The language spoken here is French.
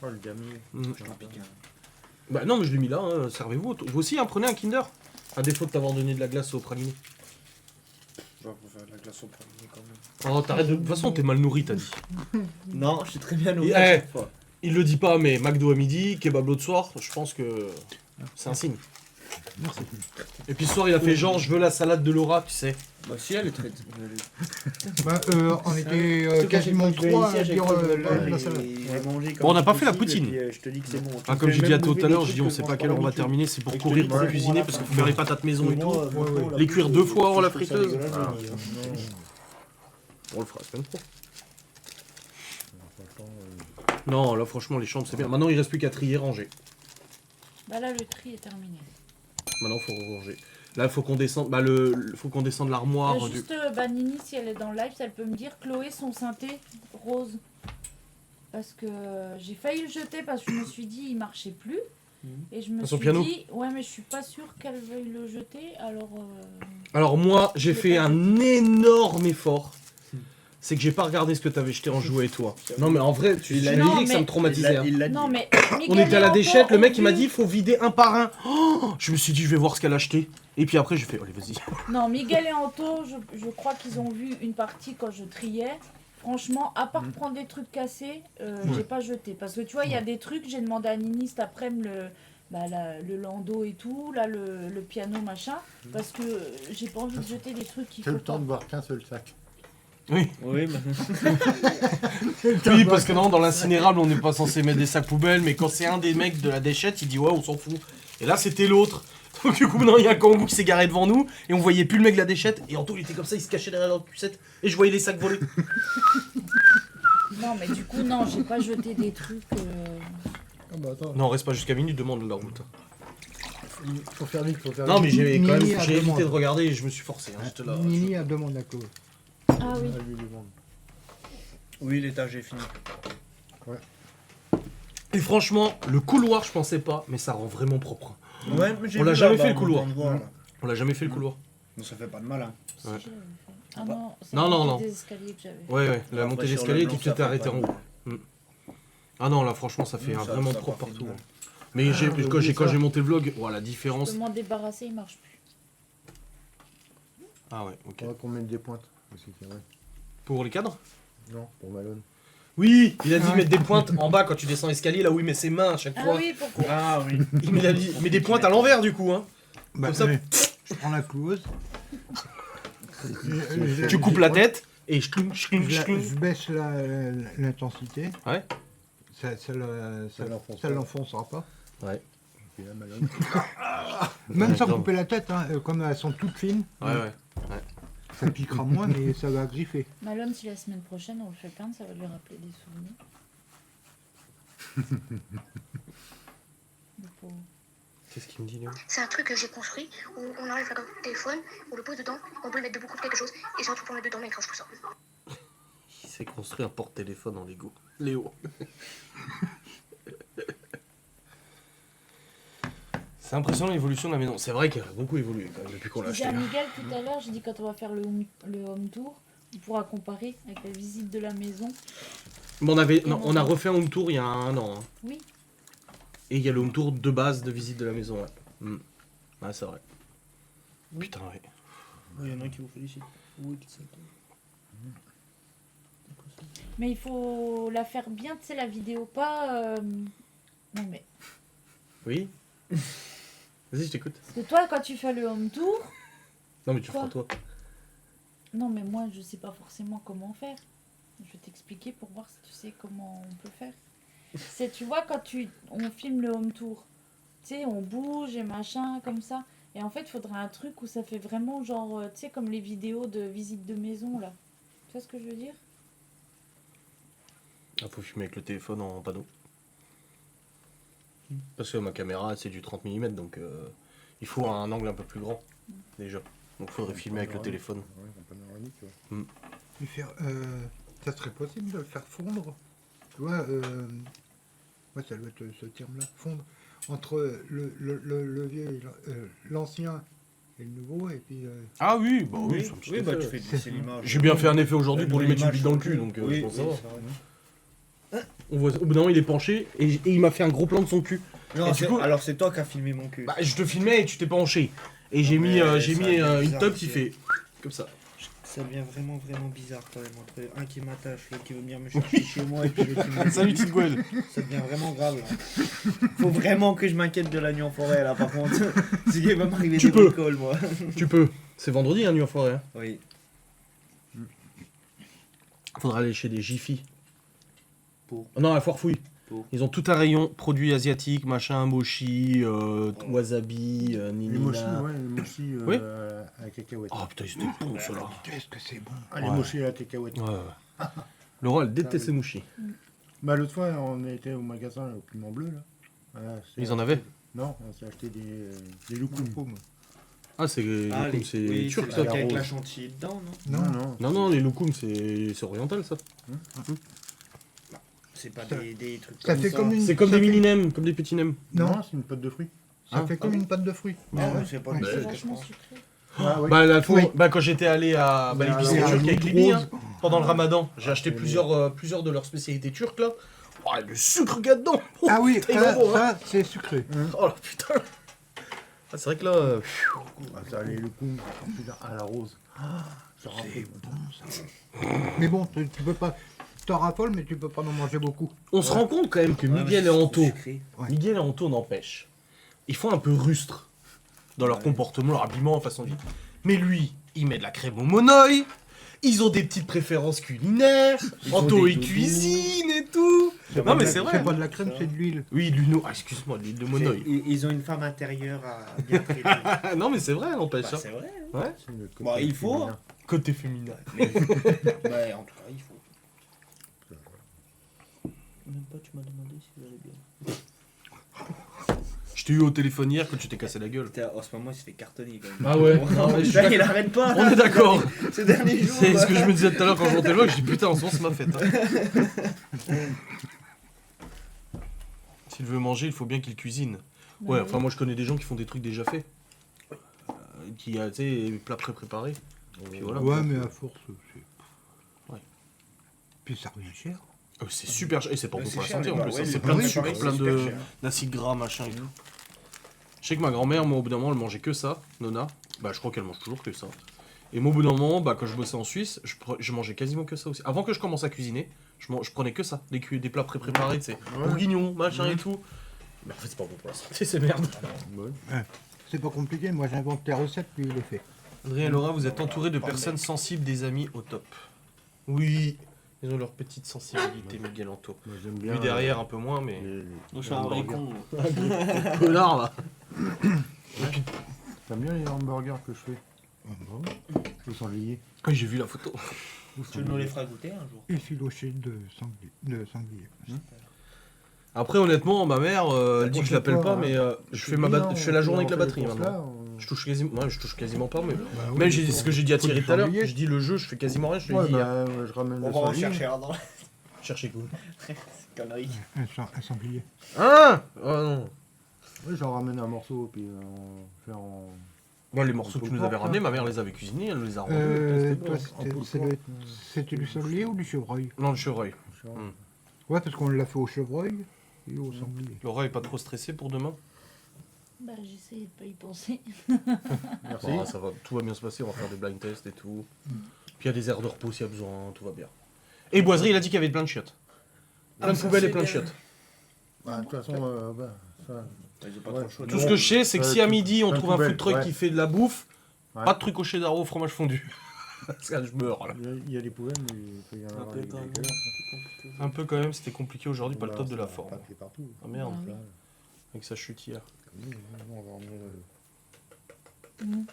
Oh, le damier. J'en pique un. Bah non, mais je l'ai mis là, hein. Servez-vous. Vous aussi, hein, prenez un Kinder. À défaut de t'avoir donné de la glace au praliné. Je vais faire de la glace au praliné quand même. Oh, t'arrêtes de... De toute façon, t'es mal nourri, t'as dit. Non, je suis très bien nourri Et, à chaque fois. Il le dit pas, mais McDo à midi, kebab l'autre soir, je pense que c'est un signe. Merci. Et puis ce soir, il a fait genre, je veux la salade de Laura, tu sais. Bah si, elle est très... Bah, on était quasiment trois à dire la salade. Bon, on n'a pas fait la poutine. Je te dis que c'est bon. Ah, comme j'ai dit à toi tout à l'heure, je dis on sait pas à quelle heure on va terminer, c'est pour courir, pour cuisiner, parce qu'il faut faire les patates maison et tout. Les cuire 2 fois avant la friteuse. Ah. On le fera la semaine pro. Non, là franchement, les chambres c'est bien. Maintenant, il reste plus qu'à trier, ranger. Bah là, le tri est terminé. Maintenant, faut ranger. Là, faut qu'on descende. Bah, faut qu'on descende l'armoire. Juste, Nini, si elle est dans le live, elle peut me dire Chloé, son synthé rose. Parce que j'ai failli le jeter parce que je me suis dit il marchait plus. Et je me Son suis piano. dit ouais, mais je suis pas sûre qu'elle veuille le jeter. Alors moi, j'ai fait un énorme effort. C'est que j'ai pas regardé ce que t'avais jeté en jouet, toi. Non mais en vrai, tu l'as dit que ça me traumatisait. Non mais on était à la déchette, le mec il m'a dit il faut vider un par un. Oh, je me suis dit je vais voir ce qu'elle a acheté. Et puis après j'ai fait allez vas-y. Non, Miguel et Anto, je crois qu'ils ont vu une partie quand je triais. Franchement, à part prendre des trucs cassés, j'ai pas jeté. Parce que tu vois, il y a des trucs, j'ai demandé à Nini cet après-midi le landau et tout, là le piano machin, parce que j'ai pas envie de jeter des trucs qui C'est le temps de boire qu'un seul sac. Oui. Oui, oui, parce que non, dans l'incinérable, on n'est pas censé mettre des sacs poubelles, mais quand c'est un des mecs de la déchette, il dit ouais, on s'en fout. Et là, c'était l'autre. Donc du coup, non, il y a un kangou qui s'est garé devant nous, et on voyait plus le mec de la déchette, et Anto, il était comme ça, il se cachait derrière notre cuissette, et je voyais les sacs voler. Non, mais du coup, non, j'ai pas jeté des trucs. Ah bah attends. Non, reste pas jusqu'à minuit, demande la route. Faut faire vite, Non, mais j'ai quand même Nini j'ai évité demande. de regarder et je me suis forcé. Hein, j'étais là. Nini a demandé à Chloé. Ah oui. Elle lui demande. oui, l'étage est fini. Et franchement, le couloir, je pensais pas, mais ça rend vraiment propre. Ouais, mais j'ai On l'a vu jamais là-bas, fait le en couloir. endroit, là. On l'a jamais fait le couloir. Mais ça fait pas de mal, hein. Si, Ouais. je l'avais fait. Ah non, c'est Non, la non, montée non. des escaliers que j'avais. Ouais, ouais, la Après, montée sur d'escalier, le tout blanc, ça était fait arrêté pas en de haut. Ah non, là, franchement, ça fait Non, un ça- vraiment ça a propre pas fait de partout. mal. Mais quand ça. j'ai monté le vlog, voilà, la Je différence. peux m'en débarrasser, il marche plus. Ah ouais, ok. Faudra qu'on mette des pointes aussi, c'est vrai. Pour les cadres? Non, pour Malone. Oui, il a dit mettre des pointes en bas quand tu descends l'escalier, là où il met ses mains à chaque Ah fois. oui, pourquoi Ah oui. Il a dit, mais des pointes à l'envers du coup, hein. Bah, Comme ça, je prends la cloueuse. tu coupes la tête et je Je baisse l'intensité. Ouais. Ça l'enfoncera pas. Ouais. Et puis là, Malone. Même sans couper la tête, hein, comme elles sont toutes fines, Ouais. ça piquera moins, mais ça va griffer. Malone, si la semaine prochaine on le fait peindre, ça va lui rappeler des souvenirs. Le pauvre. Qu'est-ce qu'il me dit, Léo? C'est un truc que j'ai construit où on enlève la téléphone, on le pose dedans, on peut le mettre de beaucoup de quelque chose et c'est un truc pour le mettre dedans mais grâce à ça. Il s'est construit un porte-téléphone en Lego. Léo. C'est impressionnant l'évolution de la maison. C'est vrai qu'elle a beaucoup évolué quand même depuis qu'on l'a J'ai acheté. à Miguel tout à l'heure, j'ai dit quand on va faire le home tour, on pourra comparer avec la visite de la maison. Mais on a refait un home tour il y a un an. Hein. Oui. Et il y a le home tour de base de visite de la maison. Ouais, ouais c'est vrai. Putain, ouais. Il y en a qui vous félicitent. Oui, qui s'attendent. Mais il faut la faire bien, tu sais, la vidéo, pas... Non mais... Oui. Vas-y, je t'écoute. Parce que toi, quand tu fais le home tour... Non, mais tu Quoi feras toi. Non mais moi, je sais pas forcément comment faire. Je vais t'expliquer pour voir si tu sais comment on peut faire. C'est, tu vois, quand on filme le home tour, tu sais, on bouge et machin, comme ça. Et en fait, il faudrait un truc où ça fait vraiment genre, tu sais, comme les vidéos de visite de maison, là. Tu vois ce que je veux dire? Ah, faut filmer avec le téléphone en panneau. Parce que ma caméra, c'est du 30 mm, donc il faut un angle un peu plus grand, déjà. Donc faudrait filmer avec le téléphone. Ouais, en panoramique, ouais. Et faire, ça serait possible de le faire fondre. Tu vois, ouais, ça doit être ce terme-là, fondre, entre le vieux, l'ancien et le nouveau, et puis... Ah oui, bah oui, Oui, ça me oui, bah tu fais glisser l'image. J'ai bien fait un effet aujourd'hui pour lui mettre une bille dans le cul, donc je pense ça va. On voit, au bout d'un moment, il est penché et il m'a fait un gros plan de son cul. Non, Et du coup- alors c'est toi qui as filmé mon cul. Bah, je te filmais et tu t'es penché. Et j'ai Non, mis, mais j'ai ça mis devient une bizarre, top qui c'est- fait comme ça. Ça devient vraiment bizarre quand même entre un qui m'attache, l'autre qui veut venir me chercher chez moi et puis l'autre qui me Salut, petite Gwen. Ça devient vraiment grave là. Faut vraiment que je m'inquiète de la nuit en forêt là par contre. C'est qu'il va m'arriver Tu des peux. bricoles moi. Tu peux. C'est vendredi, hein, nuit en forêt. Hein. Oui. Faudra aller chez des Jiffy. Pour Non, à Foire Fouille. Pour Ils ont tout un rayon produits asiatiques, machin, mochi, wasabi, Les nini. mochis, ouais, les mochis Oui. à la cacahuète. Oh putain, c'était bon ceux-là. Qu'est-ce que c'est bon. Ah, les Ouais. mochis à la cacahuète. Ouais. Laura, elle déteste les mouchis. Bah, l'autre fois, on était au magasin au Piment Bleu, là. Voilà, c'est Ils en avaient? Non, on s'est acheté des loukoums. Ah, c'est Ah, loukoum, c'est oui, turc c'est ça. le truc avec rose. la chantilly dedans, non Non, non. Non, non, les loukoum, c'est oriental ça. C'est pas Ça- des trucs ça comme fait ça. comme une- C'est comme ça des fait- mini-nems, comme des petits nems. Non, c'est une pâte de fruits. ça Ah, fait comme une pâte de fruits. Ah, Ouais. ouais, c'est pas Ouais. du C'est tout, je vachement pense. sucré. Ah, oui. Bah, la fois, Oui. bah, quand j'étais allé à Mais l'épicerie alors, turque avec rose. Libye, hein, pendant le ramadan, j'ai acheté mais- plusieurs de leurs spécialités turques là. Oh, le sucre qu'il y a dedans. Oh, Ah oui, putain, il est bon, hein. ça c'est sucré. Oh la putain. Ah, c'est vrai que là. Ah, ça, les loukoums à la rose. Ça rappelle. Mais bon, tu peux pas. T'en raffoles, mais tu peux pas en manger beaucoup. On se rend compte quand même que Ouais, mais Miguel et c'est trop Anto, sucré. Ouais. Miguel et Anto n'empêchent. Ils font un peu rustres dans leur Ouais. comportement, leur habillement, façon de vie. Mais lui, il met de la crème au monoeil. Ils ont des petites préférences culinaires. Ils ont Anto, des il doudous. cuisine et tout. C'est Non, pas mais de c'est la- vrai. C'est pas de la crème, c'est de l'huile. Oui, l'huile, excuse-moi, de l'huile de monoeil. Ils ont une femme intérieure à bien traiter. Ah, non, mais c'est vrai, n'empêche. Bah, hein. c'est vrai. Hein. Ouais. C'est le côté Bah, il faut. féminin. Côté féminin. Ouais, en tout cas, il faut. Même pas, tu m'as demandé si vous allez bien. Je t'ai eu au téléphone hier quand tu t'es cassé la gueule. Putain, en ce moment, il se fait cartonner quand même. Ah ouais. Oh, Non, mais je suis putain, il d'accord. arrête pas. On est d'accord. Ces derniers jours. C'est ce que je me disais tout à l'heure quand je montais loin, je dis putain, en ce moment c'est ma fête. Hein. S'il veut manger, il faut bien qu'il cuisine. Ouais, enfin moi je connais des gens qui font des trucs déjà faits. Qui, tu sais, plats pré-préparés. Puis voilà. Ouais, mais à force, c'est. Ouais. Puis ça revient cher. C'est super cher, et c'est pas Ouais, bon c'est pour la cher, santé les en plats, plus. ouais, hein. les C'est plats plein de préparés, sucre, c'est plein super cher. d'acides gras, machin et tout. Je sais que ma grand-mère, moi au bout d'un moment, elle mangeait que ça, Nona. Bah je crois qu'elle mange toujours que ça. Et moi au bout d'un moment, bah quand je bossais en Suisse, je mangeais quasiment que ça aussi. Avant que je commence à cuisiner, je prenais que ça, des plats pré-préparés, tu sais, bourguignons, machin et tout. Mais en fait c'est pas bon pour la santé, c'est merde. C'est pas compliqué, moi j'invente les recettes, puis il les fait. Adrien et Laura, vous êtes entourés de personnes sensibles, des amis au top. Oui, ils ont leur petite sensibilité, Miguel Anto. Moi, j'aime bien. Lui derrière un peu moins, mais... Je suis un vrai con. Connard là. T'aimes bien les hamburgers que je fais Ah bon. Ils sont liés. Oui, j'ai vu la photo. Tu nous les feras goûter un jour. Effiloché de sanglier. Après, honnêtement, ma mère, elle dit que je l'appelle pas, mais je fais je fais la journée avec la batterie maintenant. maintenant. Je touche quasiment pas, mais oui, même ce que j'ai dit à faut Thierry du tout à l'heure, sanglier. je dis le jeu, je fais quasiment rien, je lui Ouais, dis hier. bah, je ramène On le va en sanglier. chercher un dans la Cherchez cool. connerie. Un sanglier. Ah oh non. Ouais, j'en ramène un morceau, puis on fait en... Moi, les morceaux que tu nous avais ramenés, ma mère les avait cuisinés, elle les a rendus. c'était bon. Toi, poule c'était du sanglier ou du chevreuil? Non, le chevreuil. Ouais, parce qu'on l'a fait au chevreuil et au sanglier. Laura est pas trop stressée pour demain? Bah, j'essaie de pas y penser. Merci. Ah, ça va, tout va bien se passer, on va faire des blind tests et tout. Puis il y a des aires de repos s'il y a besoin, tout va bien. Et Boiserie, il a dit qu'il y avait plein de chiottes. Plein de ça, poubelles et c'est plein de bien. chiottes. Bah, de toute façon, ça... Ils ont pas Ouais. trop chaud. Tout ce que je sais, c'est que si à midi on plein de trouve un food poubelles, truck ouais. qui fait de la bouffe, Ouais. pas de truc au cheddar au fromage fondu. Parce que là, je meurs là. Il y a des poubelles, mais il peut y en avoir avec des gueules. Un peu quand même, c'était compliqué aujourd'hui, pas le Voilà, top de la ça forme. va pas partout. Ah merde, Ah oui. avec sa chute hier. On va emmener le- Mm.